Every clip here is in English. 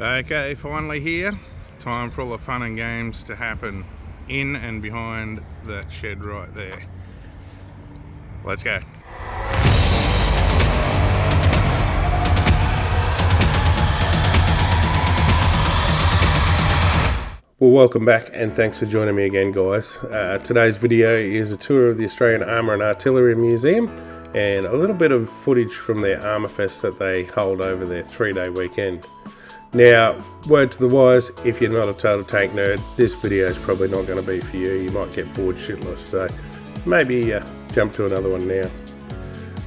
Okay, finally here. Time for all the fun and games to happen in and behind that shed right there. Let's go. Well, welcome back and thanks for joining me again, guys. Today's video is a tour of the Australian Armour and Artillery Museum and a little bit of footage from their AusArmourfest that they hold over their 3-day weekend. Now, word to the wise, if you're not a total tank nerd, this video is probably not going to be for you. You might get bored shitless, so maybe jump to another one now.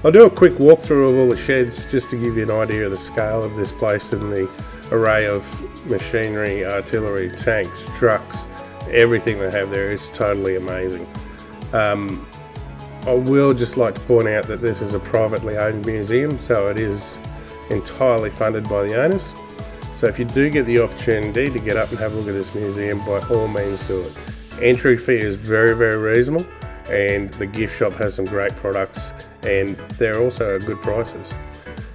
I'll do a quick walkthrough of all the sheds just to give you an idea of the scale of this place and the array of machinery, artillery, tanks, trucks, everything they have there is totally amazing. I will just like to point out that this is a privately owned museum, so it is entirely funded by the owners. So if you do get the opportunity to get up and have a look at this museum, by all means do it. Entry fee is very, very reasonable, and the gift shop has some great products and they're also at good prices.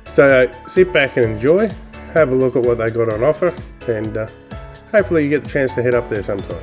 So sit back and enjoy, have a look at what they got on offer, and hopefully you get the chance to head up there sometime.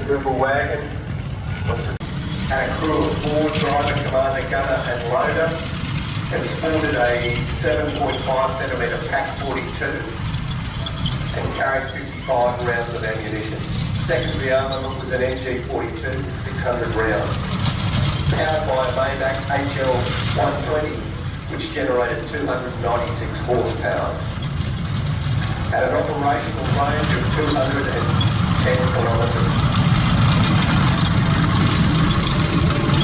centrifugal wagon, had a crew of 4, driver, commander, gunner and loader, and sported a 7.5 centimetre Pack 42 and carried 55 rounds of ammunition. Secondary armament was an NG42 with 600 rounds. Powered by a Maybach HL120, which generated 296 horsepower. Had an operational range of 210 kilometres.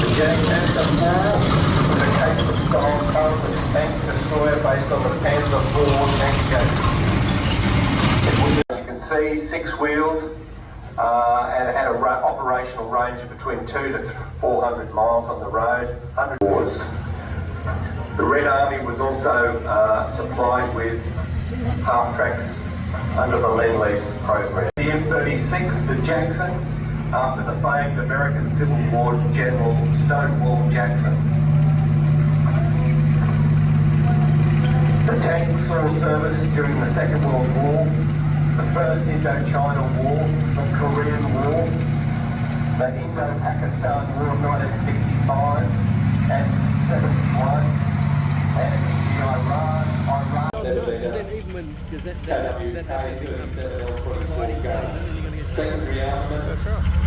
The Jagdmaster 4 was a casement-style turretless tank destroyer based on the Panzer IV tank gun. It was, as you can see, 6-wheeled and it had an operational range of between 200 to 400 miles on the road, 100 wars. The Red Army was also supplied with half-tracks under the Lend-Lease program. The M36, the Jackson, after the famed American Civil War General Stonewall Jackson. The tank saw service during the Second World War, the First Indochina War, the Korean War, the Indo-Pakistan War of 1965 and 71, and the Iran. KWK-37L24 gun. Secondary armament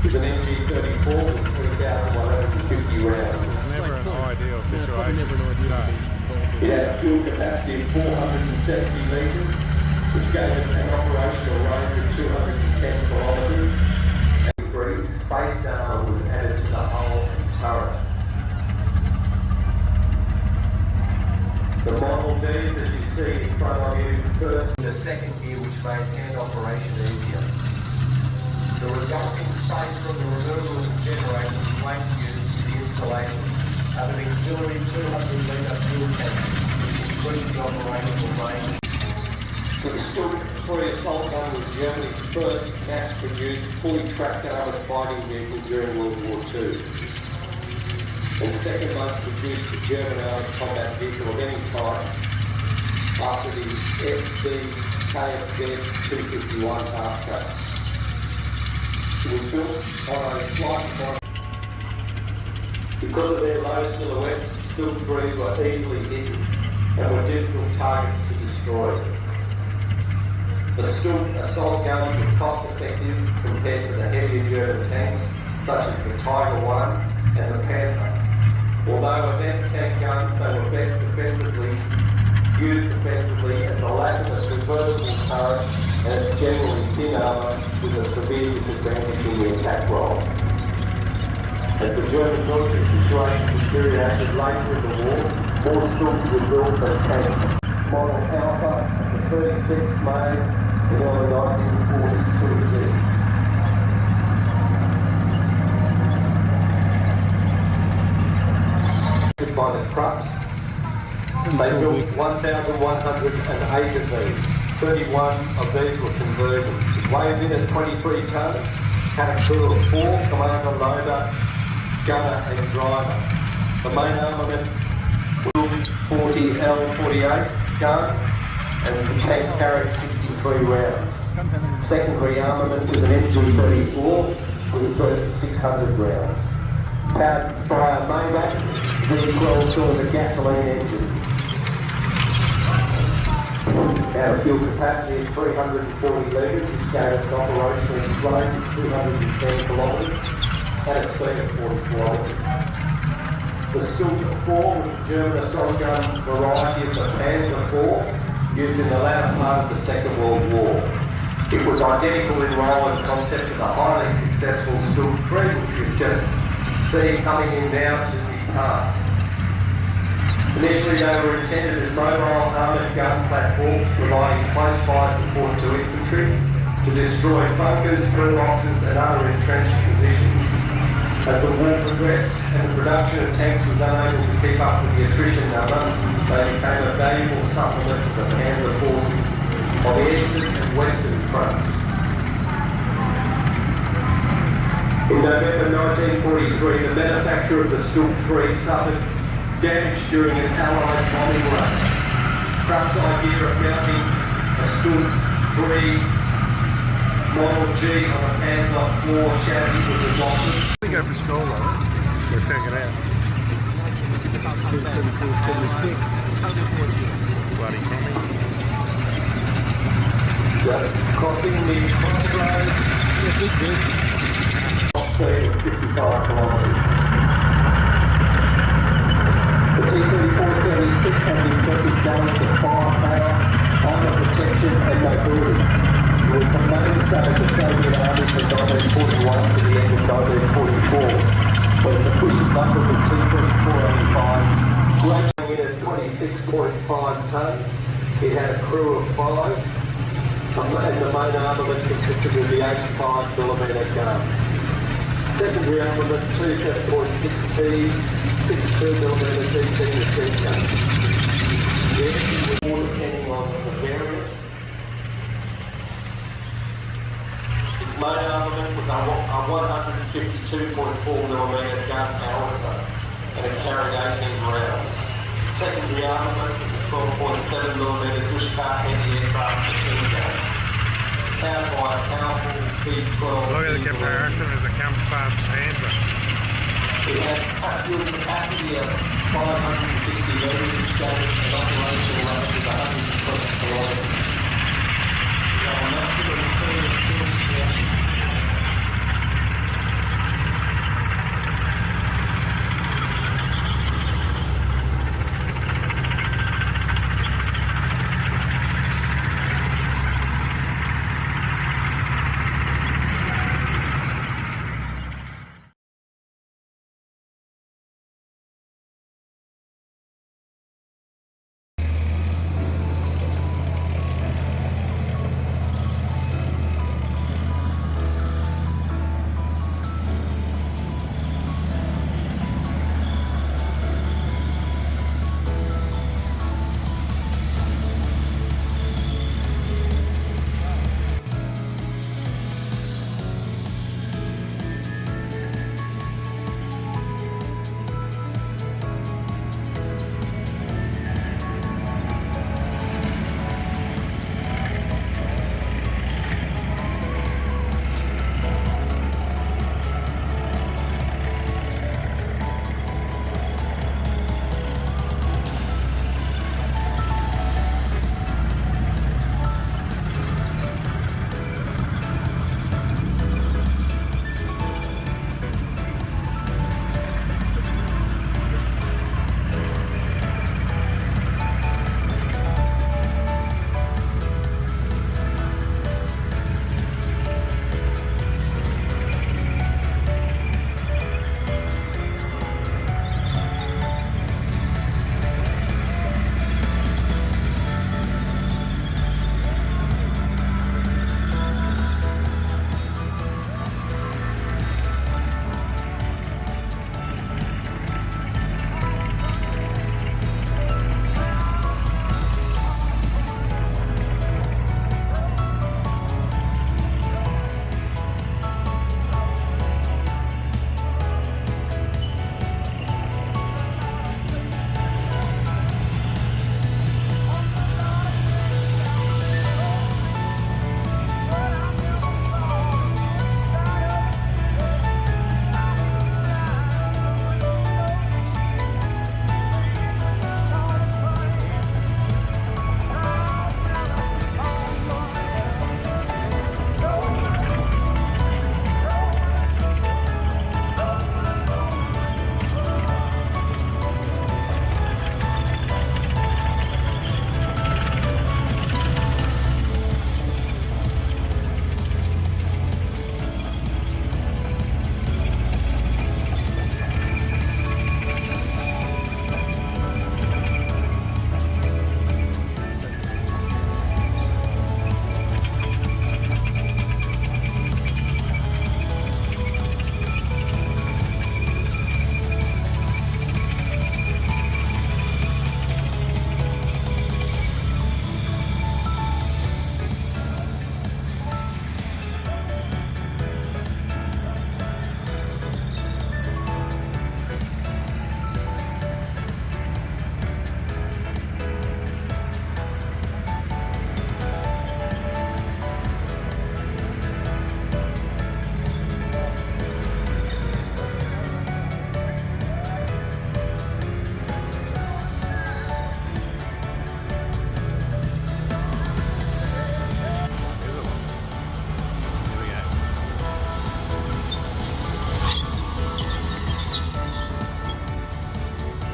is an MG-34 with 3,150 rounds. Never an ideal situation. It had a fuel capacity of 470 litres, which gave it an operational range of 210 kilometres. And three, space armour was added to the hull and turret. The Model Ds, as you see in front of you, first and second gear, which made hand operation easier. The resulting space from the removal of the generator was weight used in the installation of an auxiliary 200-litre fuel tank, which increased the operational range. The Stuart 3 Assault Gun was Germany's first mass-produced, fully tracked armoured fighting vehicle during World War II. And second most produced German armoured combat vehicle of any type, after the SD KFZ 251 half-track. It was built on a slight model. Because of their low silhouettes, Stuart 3s were easily hidden and were difficult targets to destroy. The Stuart assault guns were cost-effective compared to the heavier German tanks, such as the Tiger I and the Panther. Although as anti-tank guns, they were best used defensively, as the lack of a reversible turret and its generally thin armour was a severe disadvantage in the attack role. As the German military situation deteriorated later in the war, more Stuarts were built than tanks. Model Alpha, the 36th May in early 1940 to exist. By the Krupp, they built 1,108 of these. 31 of these were conversions. It weighs in at 23 tonnes, had a crew of 4, commander, loader, gunner and driver. The main armament was 40 L48 gun, and the tank carried 63 rounds. Secondary armament was an MG34 with 600 rounds. Powered by a Maybach V12 cylinder gasoline engine. Had a fuel capacity of 340 litres, which gave it an operational range of 210 kilometres and a speed of 40 kilometres. The Stuart 4 was a German assault gun variety of the Panzer IV, used in the latter part of the Second World War. It was identical in role and concept to the highly successful Stuart 3, which we've just seen coming in now to the park. Initially they were intended as mobile armoured gun platforms, providing close fire support to infantry to destroy bunkers, pillboxes and other entrenched positions. As the war progressed and the production of tanks was unable to keep up with the attrition number, they became a valuable supplement to the Panzer forces on the eastern and western fronts. In November 1943, the manufacture of the Stuart 3 suffered damage during an Allied bombing run. Krupp's idea of mounting a Stuart 3 Model G on a hands-off floor chassis was adopted. We go for stroll though. We'll check it out. 234.76. Bloody promise. Just crossing the crossroads. Top speed of 55 kilometres. The T-3476 had the impressive balance of firepower, armour protection and mobility. It was the mainstay of the Soviet Army from 1941 to the end of 1944, whereas the pushing numbers of T-3485s ranging in at 26.5 tonnes. It had a crew of 5, and the main armament consisted of the 85mm gun. Secondary armament, 27.6T, 62mm DT machine guns. The engine was more depending on the variant. Its main armament was a 152.4mm gun howitzer, and it carried 18 rounds. Secondary armament was a 12.7mm Dushka anti-aircraft machine gun, powered by a powerful B-12. Look at the comparison as a camouflage Panther. It had fuel capacity of 560 litres, which gave it an operational range of 120 kilometres. So a maximum speed of 2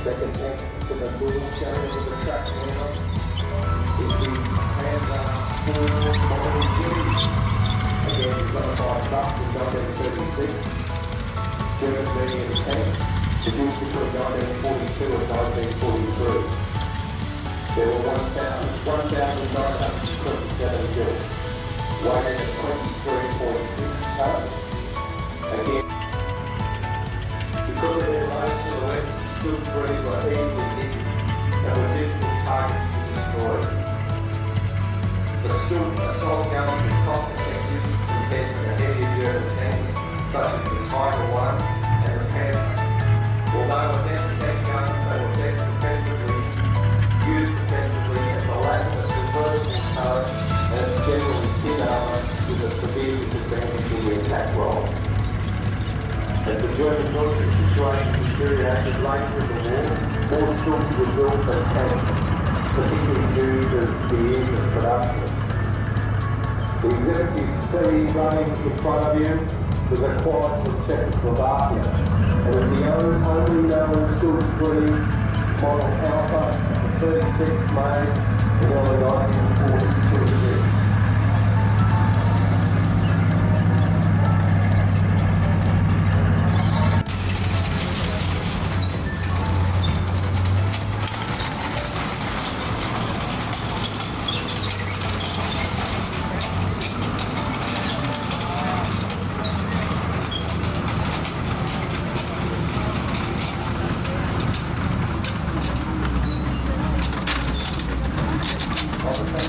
Second tank to the middle shown with the track now is the Panzer IV Model G. Again, designed by Buck in 1936. German medium tank, produced between 1942 and 1943. There were 1,927 built, weighing at 23.6 tons. Again, because of their low silhouettes, Stood 3s were easily hit and were difficult targets to destroy. The Stood assault guns were cost effective compared to the heavier German tanks, such as the Tiger 1 and the Panther. Although with anti-tank guns, they were best defensively, used defensively, and the latter was versatile current and generally thin armour with a severe disadvantage in the attack role. As the German military situation deteriorated later in the war, more Stools were built than tanks, particularly due to the years of production. The exhibit you see running in front of you was acquired from Czechoslovakia and is the only known Stools 3 model Alpha 36 made in early 1942. On the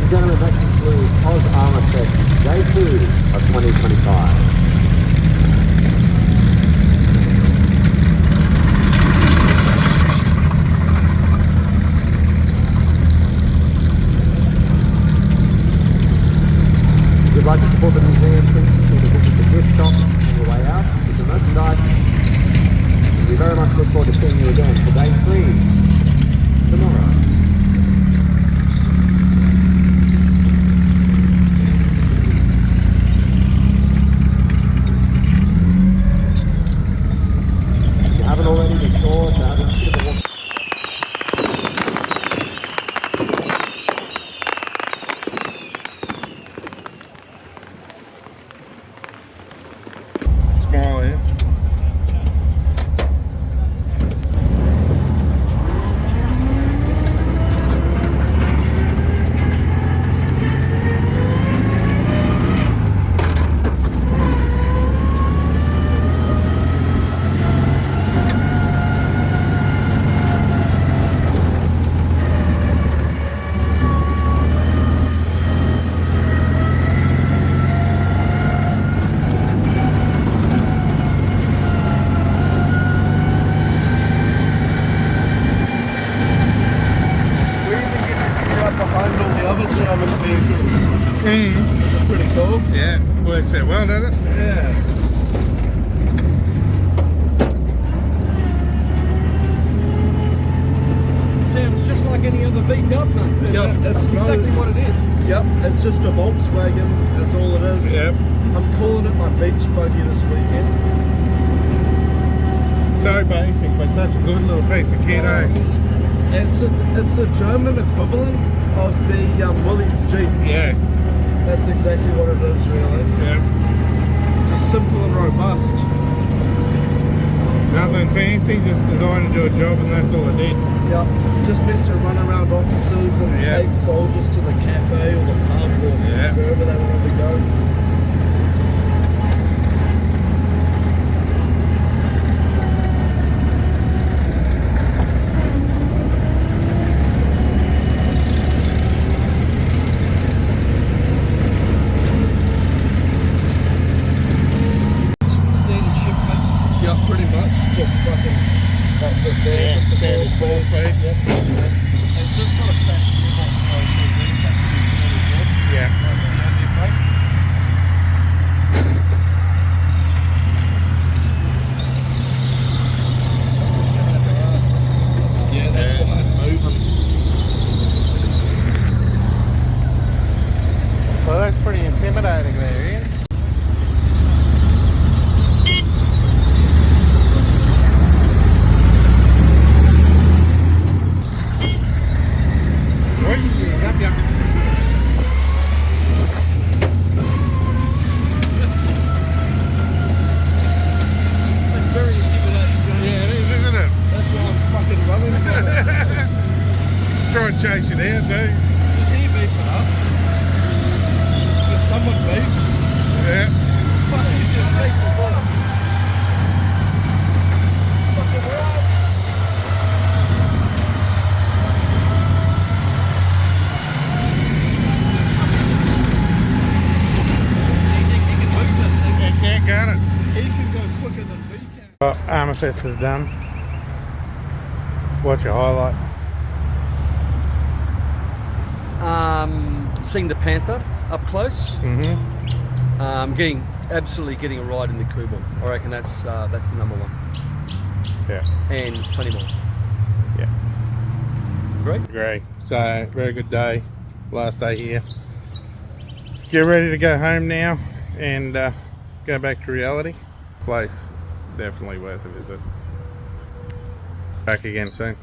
and gentlemen, that concludes AusArmourfest Day 2 of 2025. If you'd like to support the museum, please be sure to visit the gift shop on your way out with the merchandise. And we very much look forward to seeing you again for Day 3 tomorrow. If you haven't already, be sure to have a bit of a walk. Smiling. Behind all the other German vehicles. It's pretty cool. Yeah, works out well, doesn't it? Yeah. Sounds just like any other VW, mate. Yep, That's exactly what it is. Yep, it's just a Volkswagen, that's all it is. Yep. I'm calling it my beach buggy this weekend. So basic, but such a good little piece of kit, eh? It's the German equivalent of the Willys Jeep. Yeah. That's exactly what it is, really. Yeah. Just simple and robust. Nothing fancy, just designed to do a job, and that's all it did. Yep, just meant to run around offices and Yeah. take soldiers to the cafe or the pub or Yeah. wherever they wanted to go. Standard shift, mate. Yep, pretty much. Just fucking, that's it there, just a standard full speed. Yep. It's just got a fast gearbox though, so the wheels have to be really good. Yeah. That's the only thing. It's coming up around. Yeah, that's Yeah. why I'm moving. Well, that's pretty intimidating there, Ian. Yep, yep. That's very intimidating, Johnny. Yeah, it is, isn't it? That's why I'm fucking running for it. Try and chase you down, too. Just hear beeping us. There's someone beep. Yeah. Fuck, he's just beep before. Fucking right. He can move that thing. You can't got it. He can go quicker than we can. Well, AusArmourfest is done. What's your highlight? Seeing the Panther up close. Mm-hmm. Absolutely getting a ride in the Kuba. I reckon that's the number one. Yeah. And plenty more. Yeah. Great. Agree. So, very good day. Last day here. Get ready to go home now and go back to reality. Place definitely worth a visit. Back again soon.